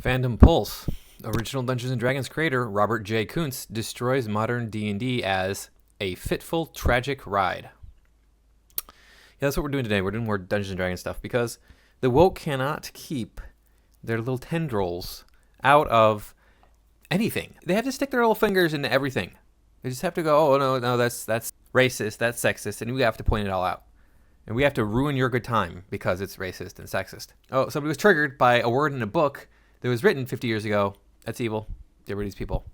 Fandom Pulse. Original Dungeons & Dragons creator Robert J. Kunz destroys modern D&D as a fitful, tragic ride. Yeah, that's what we're doing today. We're doing more Dungeons & Dragons stuff because the woke cannot keep their little tendrils out of anything. They have to stick their little fingers into everything. They just have to go, oh, no, that's racist, that's sexist, and we have to point it all out. And we have to ruin your good time because it's racist and sexist. Oh, somebody was triggered by a word in a book that was written 50 years ago. That's evil. Get rid of these people,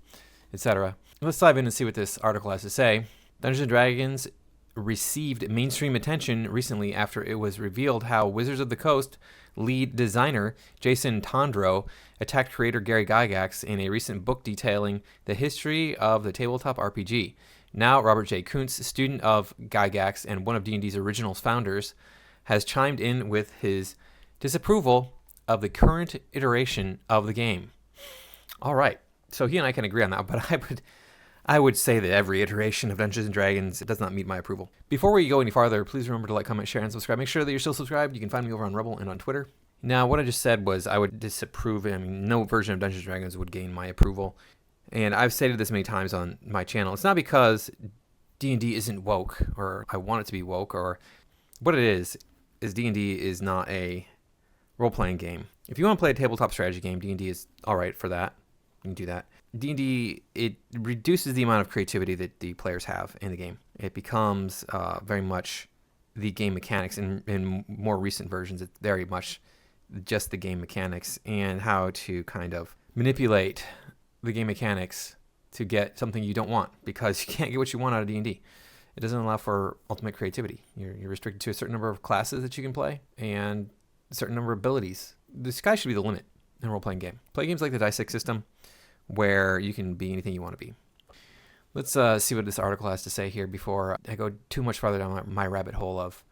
etc. Let's dive in and see what this article has to say. Dungeons & Dragons received mainstream attention recently after it was revealed how Wizards of the Coast lead designer Jason Tondreau attacked creator Gary Gygax in a recent book detailing the history of the tabletop RPG. Now, Robert J. Kunz, student of Gygax and one of D&D's original founders, has chimed in with his disapproval of the current iteration of the game. All right, so he and I can agree on that, but I would say that every iteration of Dungeons & Dragons does not meet my approval. Before we go any farther, please remember to like, comment, share, and subscribe. Make sure that you're still subscribed. You can find me over on Rebel and on Twitter. Now, what I just said was I would disapprove. I mean, no version of Dungeons & Dragons would gain my approval. And I've stated this many times on my channel. It's not because D&D isn't woke or I want it to be woke, or what it is D&D is not a role-playing game. If you want to play a tabletop strategy game, D&D is all right for that. You can do that. D&D, it reduces the amount of creativity that the players have in the game. It becomes very much the game mechanics. In more recent versions, it's very much just the game mechanics and how to kind of manipulate the game mechanics to get something you don't want, because you can't get what you want out of D&D. It doesn't allow for ultimate creativity. You're restricted to a certain number of classes that you can play and a certain number of abilities. The sky should be the limit in a role-playing game. Play games like the Dice system, where you can be anything you want to be. Let's see what this article has to say here before I go too much farther down my rabbit hole of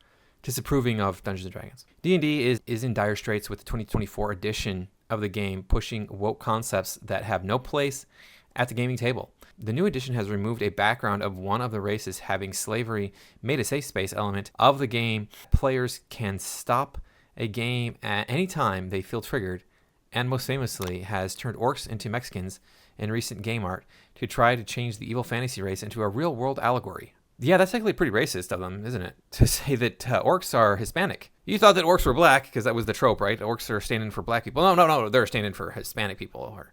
disapproving of Dungeons & Dragons. D&D is in dire straits with the 2024 edition of the game, pushing woke concepts that have no place at the gaming table. The new edition has removed a background of one of the races having slavery made a safe space element of the game. Players can stop a game at any time they feel triggered, and most famously has turned orcs into Mexicans in recent game art to try to change the evil fantasy race into a real-world allegory. Yeah, that's actually pretty racist of them, isn't it? To say that orcs are Hispanic. You thought that orcs were black, because that was the trope, right? Orcs are standing for black people. No, they're standing for Hispanic people, or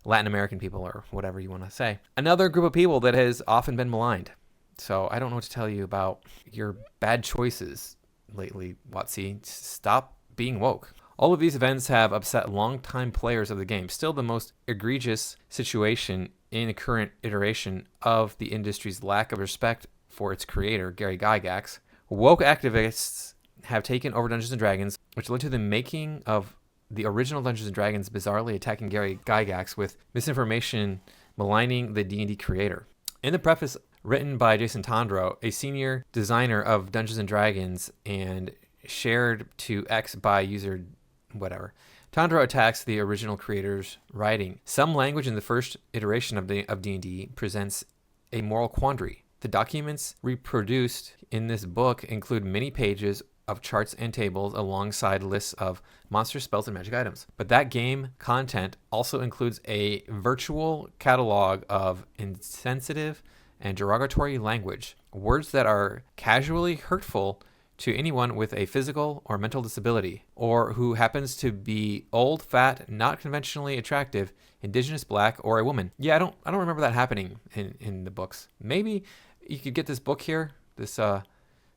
Latin American people, or whatever you want to say. Another group of people that has often been maligned. So I don't know what to tell you about your bad choices lately, wotc. Stop being woke. All of these events have upset longtime players of the game. Still, the most egregious situation in the current iteration of the industry's lack of respect for its creator, Gary Gygax. Woke activists have taken over Dungeons & Dragons, which led to the making of the original Dungeons & Dragons bizarrely attacking Gary Gygax with misinformation maligning the D&D creator. In the preface written by Jason Tondreau, a senior designer of Dungeons & Dragons, and shared to X by user whatever, Tondreau attacks the original creator's writing. Some language in the first iteration of D&D presents a moral quandary. The documents reproduced in this book include many pages of charts and tables alongside lists of monster spells and magic items. But that game content also includes a virtual catalog of insensitive and derogatory language, words that are casually hurtful to anyone with a physical or mental disability, or who happens to be old, fat, not conventionally attractive, indigenous, black, or a woman. Yeah, I don't remember that happening in the books. Maybe you could get this book here, this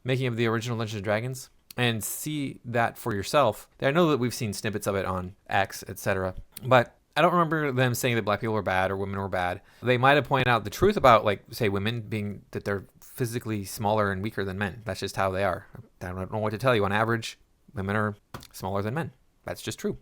making of the original Dungeons & Dragons, and see that for yourself. I know that we've seen snippets of it on X, etc., but I don't remember them saying that black people were bad or women were bad. They might have pointed out the truth about, like, say, women being that they're physically smaller and weaker than men. That's just how they are. I don't know what to tell you. On average, women are smaller than men. That's just true.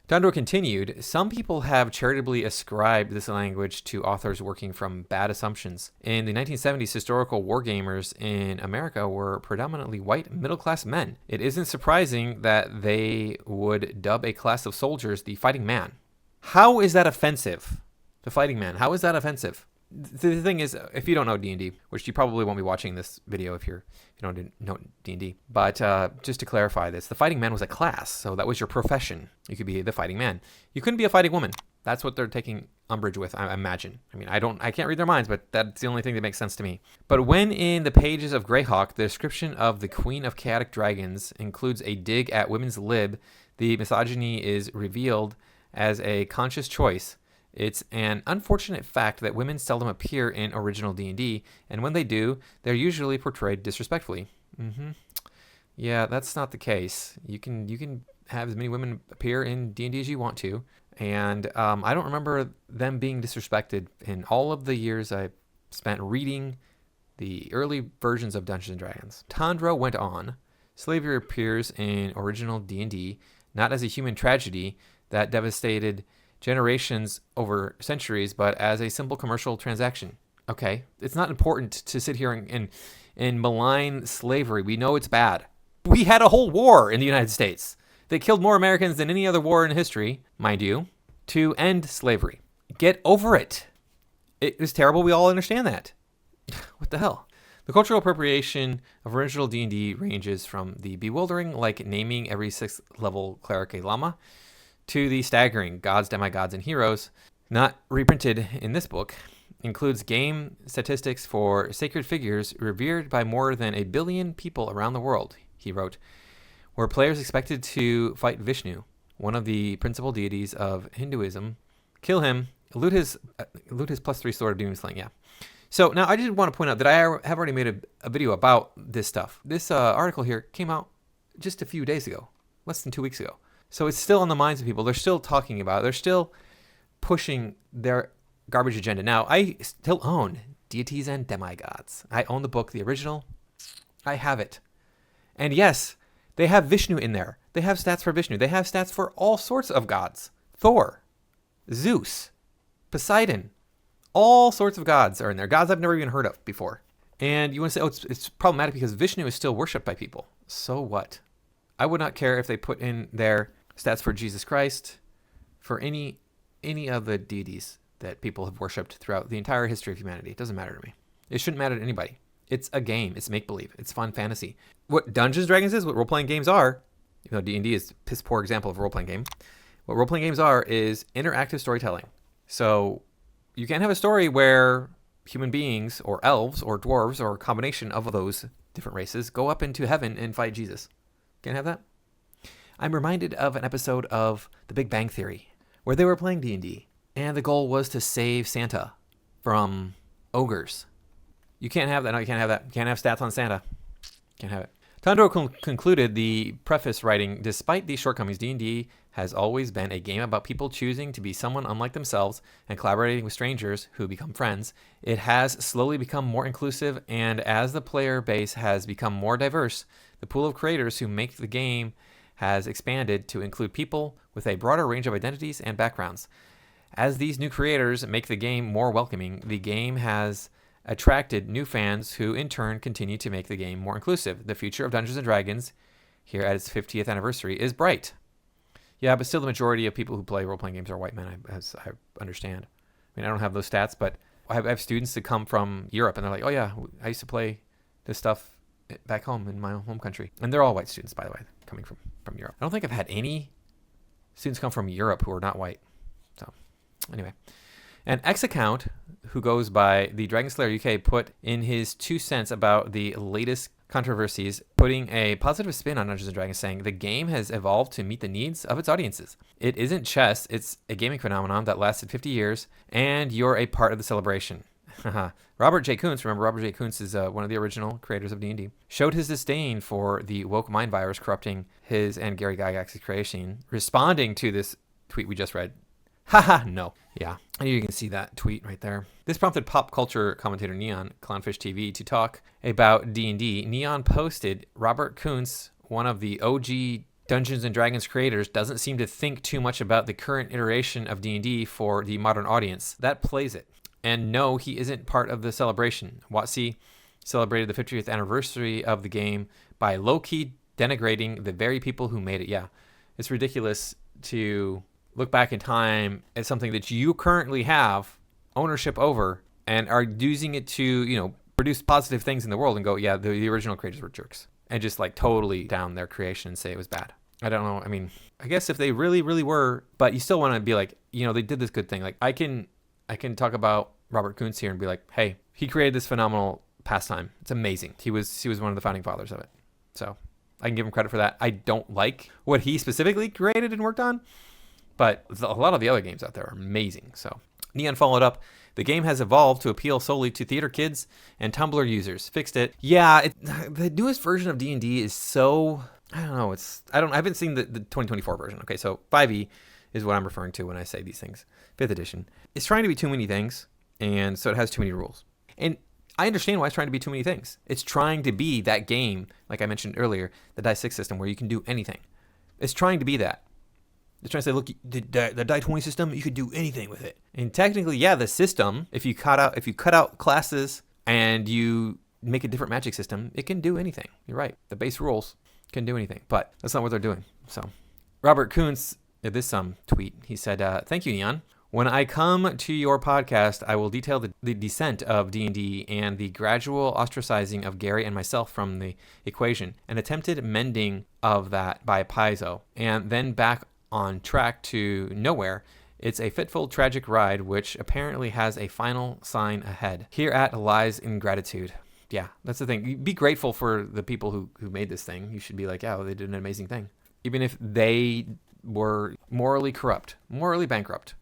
Tondreau continued, some people have charitably ascribed this language to authors working from bad assumptions. In the 1970s, historical wargamers in America were predominantly white middle-class men. It isn't surprising that they would dub a class of soldiers the fighting man. How is that offensive? The fighting man. How is that offensive? The thing is, if you don't know D&D, which you probably won't be watching this video if you don't know D&D, but just to clarify this, the fighting man was a class, so that was your profession. You could be the fighting man. You couldn't be a fighting woman. That's what they're taking umbrage with, I imagine. I mean, I can't read their minds, but that's the only thing that makes sense to me. But when in the pages of Greyhawk, the description of the Queen of Chaotic Dragons includes a dig at women's lib, the misogyny is revealed as a conscious choice. It's an unfortunate fact that women seldom appear in original D&D, and when they do, they're usually portrayed disrespectfully. Yeah, that's not the case. You can have as many women appear in D&D as you want to, and I don't remember them being disrespected in all of the years I spent reading the early versions of Dungeons & Dragons. Tandro went on, slavery appears in original D&D not as a human tragedy that devastated generations over centuries, but as a simple commercial transaction. Okay, it's not important to sit here and malign slavery. We know it's bad. We had a whole war in the United States that killed more Americans than any other war in history, mind you, to end slavery. Get over it. It was terrible. We all understand that. What the hell? The cultural appropriation of original D&D ranges from the bewildering, like naming every 6th level cleric a llama, to the staggering gods, demigods, and heroes, not reprinted in this book, includes game statistics for sacred figures revered by more than 1 billion people around the world, he wrote, where players expected to fight Vishnu, one of the principal deities of Hinduism, kill him, loot his +3 sword of doom slaying, yeah. So now I did want to point out that I have already made a video about this stuff. This article here came out just a few days ago, less than 2 weeks ago. So it's still on the minds of people. They're still talking about it. They're still pushing their garbage agenda. Now, I still own Deities and Demigods. I own the book, the original. I have it. And yes, they have Vishnu in there. They have stats for Vishnu. They have stats for all sorts of gods. Thor, Zeus, Poseidon. All sorts of gods are in there. Gods I've never even heard of before. And you want to say, oh, it's problematic because Vishnu is still worshipped by people. So what? I would not care if they put in their stats for Jesus Christ, for any of the deities that people have worshipped throughout the entire history of humanity. It doesn't matter to me. It shouldn't matter to anybody. It's a game. It's make-believe. It's fun fantasy. What Dungeons & Dragons is, what role-playing games are, even though D&D is a piss-poor example of a role-playing game, what role-playing games are is interactive storytelling. So you can't have a story where human beings or elves or dwarves or a combination of those different races go up into heaven and fight Jesus. Can't have that. I'm reminded of an episode of The Big Bang Theory where they were playing D&D and the goal was to save Santa from ogres. You can't have that. No, you can't have that. You can't have stats on Santa. Can't have it. Tandro concluded the preface writing, despite these shortcomings, D&D has always been a game about people choosing to be someone unlike themselves and collaborating with strangers who become friends. It has slowly become more inclusive, and as the player base has become more diverse, the pool of creators who make the game has expanded to include people with a broader range of identities and backgrounds. As these new creators make the game more welcoming, the game has attracted new fans who in turn continue to make the game more inclusive. The future of Dungeons & Dragons, here at its 50th anniversary, is bright. Yeah, but still the majority of people who play role-playing games are white men, as I understand. I mean, I don't have those stats, but I have students that come from Europe, and they're like, oh yeah, I used to play this stuff back home in my home country. And they're all white students, by the way, coming from Europe. I don't think I've had any students come from Europe who are not white. So, anyway. An ex-account who goes by the Dragon Slayer UK put in his 2 cents about the latest controversies, putting a positive spin on Dungeons & Dragons, saying the game has evolved to meet the needs of its audiences. It isn't chess, it's a gaming phenomenon that lasted 50 years, and you're a part of the celebration. Robert J. Kunz, remember Robert J. Kunz is one of the original creators of D&D, showed his disdain for the woke mind virus corrupting his and Gary Gygax's creation, responding to this tweet we just read. Haha, no. Yeah, and you can see that tweet right there. This prompted pop culture commentator Neon, Clownfish TV, to talk about D&D. Neon posted, Robert Kunz, one of the OG Dungeons & Dragons creators, doesn't seem to think too much about the current iteration of D&D for the modern audience. That plays it. And no, he isn't part of the celebration. wotc celebrated the 50th anniversary of the game by low-key denigrating the very people who made it. Yeah, it's ridiculous to look back in time at something that you currently have ownership over and are using it to, you know, produce positive things in the world and go, yeah, the original creators were jerks, and just like totally down their creation and say it was bad. I don't know. I mean, I guess if they really, really were, but you still want to be like, you know, they did this good thing. Like I can talk about Robert Kunz here and be like, hey, he created this phenomenal pastime. It's amazing. He was one of the founding fathers of it. So I can give him credit for that. I don't like what he specifically created and worked on, but a lot of the other games out there are amazing. So Neon followed up. The game has evolved to appeal solely to theater kids and Tumblr users. Fixed it. Yeah, the newest version of D&D is so, I don't know. I haven't seen the 2024 version. Okay, so 5e is what I'm referring to when I say these things. 5th edition. It's trying to be too many things, and so it has too many rules. And I understand why it's trying to be too many things. It's trying to be that game, like I mentioned earlier, the Die 6 system, where you can do anything. It's trying to be that. They're trying to say, look, the Die 20 system, you could do anything with it. And technically, yeah, the system, if you cut out classes and you make a different magic system, it can do anything. You're right. The base rules can do anything, but that's not what they're doing. So Robert Kunz did this tweet. He said, thank you, Neon. When I come to your podcast, I will detail the descent of D&D and the gradual ostracizing of Gary and myself from the equation, an attempted mending of that by Paizo, and then back on track to nowhere. It's a fitful, tragic ride, which apparently has a final sign ahead. Hereat lies ingratitude. Yeah, that's the thing. Be grateful for the people who made this thing. You should be like, yeah, well, they did an amazing thing. Even if they were morally corrupt, morally bankrupt,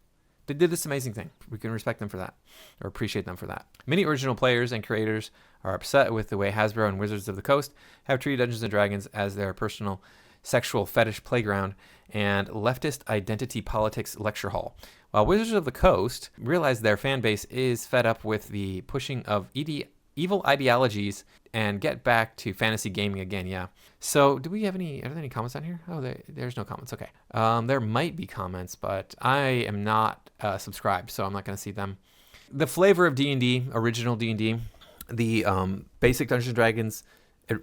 they did this amazing thing. We can respect them for that, or appreciate them for that. Many original players and creators are upset with the way Hasbro and Wizards of the Coast have treated Dungeons & Dragons as their personal sexual fetish playground and leftist identity politics lecture hall. While Wizards of the Coast realize their fan base is fed up with the pushing of evil ideologies and get back to fantasy gaming again. Yeah. So are there any comments on here? Oh, there's no comments. Okay. There might be comments, but I am not subscribed, so I'm not going to see them. The flavor of D&D, original D&D, the basic Dungeons & Dragons,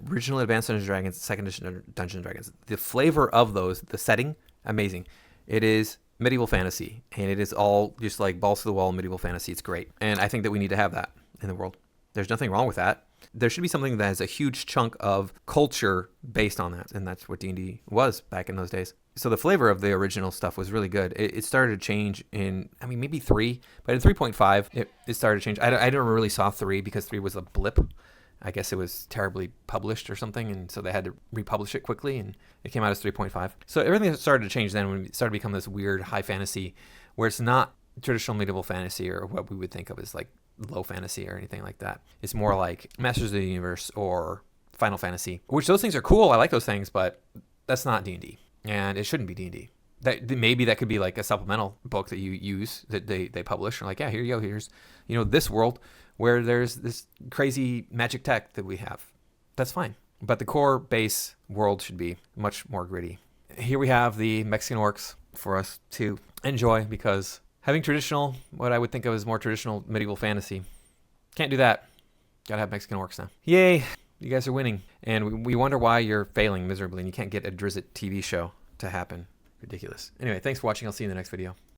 original Advanced Dungeons & Dragons, second edition Dungeons & Dragons. The flavor of those, the setting, amazing. It is medieval fantasy, and it is all just like balls to the wall medieval fantasy. It's great, and I think that we need to have that in the world. There's nothing wrong with that. There should be something that has a huge chunk of culture based on that, and that's what D&D was back in those days. So the flavor of the original stuff was really good. It started to change in, I mean, maybe 3, but in 3.5, it started to change. I never really saw 3 because 3 was a blip. I guess it was terribly published or something, and so they had to republish it quickly, and it came out as 3.5. So everything started to change then when it started to become this weird high fantasy where it's not traditional medieval fantasy or what we would think of as like low fantasy or anything like that. It's more like Masters of the Universe or Final Fantasy, which those things are cool. I like those things, but that's not D&D, and it shouldn't be D&D. Maybe that could be like a supplemental book that you use that they publish. Or like, yeah, here you go. Here's, this world where there's this crazy magic tech that we have. That's fine. But the core base world should be much more gritty. Here we have the Mexican orcs for us to enjoy, because having traditional, what I would think of as more traditional medieval fantasy, can't do that. Gotta have Mexican orcs now. Yay, you guys are winning. And we wonder why you're failing miserably and you can't get a Drizzt TV show to happen. Ridiculous. Anyway, thanks for watching. I'll see you in the next video.